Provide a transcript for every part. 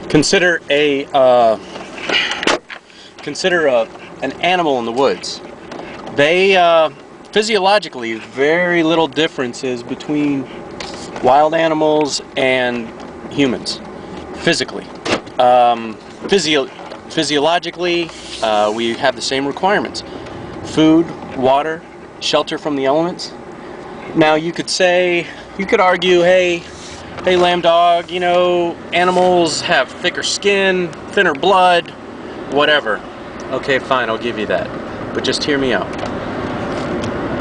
Consider an animal in the woods. They physiologically, very little differences between wild animals and humans. Physically, physiologically, we have the same requirements: food, water, shelter from the elements. Now you could argue, hey, lamb dog, animals have thicker skin, thinner blood, whatever. Okay, fine, I'll give you that. But just hear me out.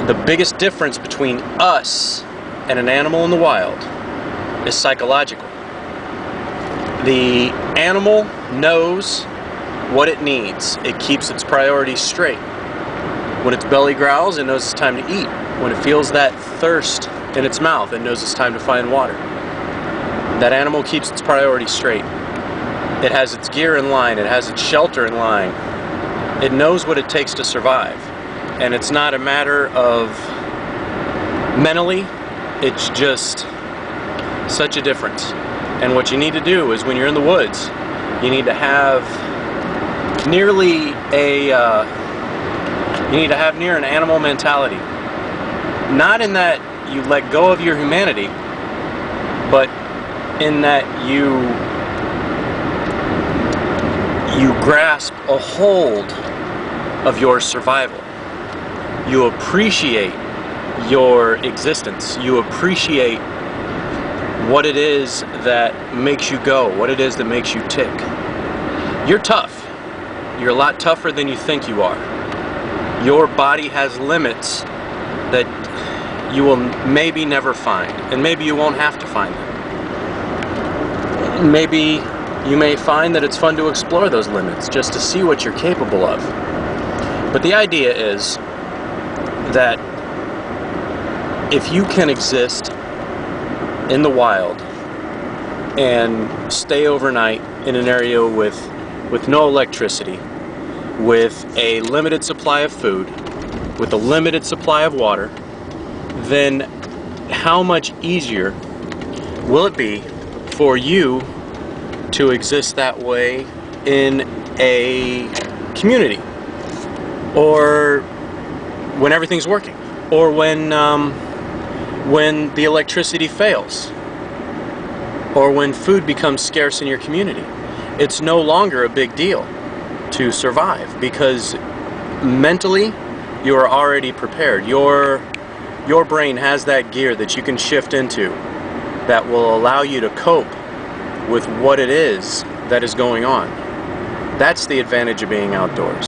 The biggest difference between us and an animal in the wild is psychological. The animal knows what it needs. It keeps its priorities straight. When its belly growls, it knows it's time to eat. When it feels that thirst in its mouth, it knows it's time to find water. That animal keeps its priorities straight. It has its gear in line. It has its shelter in line. It knows what it takes to survive. And it's not a matter of mentally, it's just such a difference. And what you need to do is, when you're in the woods, you need to have near an animal mentality. Not in that you let go of your humanity, but in that you grasp a hold of your survival. You appreciate your existence. You appreciate what it is that makes you go, what it is that makes you tick. You're tough. You're a lot tougher than you think you are. Your body has limits that you will maybe never find, and maybe you won't have to find them. Maybe you may find that it's fun to explore those limits just to see what you're capable of. But the idea is that if you can exist in the wild and stay overnight in an area with no electricity, with a limited supply of food, with a limited supply of water, then how much easier will it be for you to exist that way in a community, or when everything's working, or when the electricity fails, or when food becomes scarce in your community? It's no longer a big deal to survive, because mentally you are already prepared. Your brain has that gear that you can shift into that will allow you to cope with what it is that is going on. That's the advantage of being outdoors.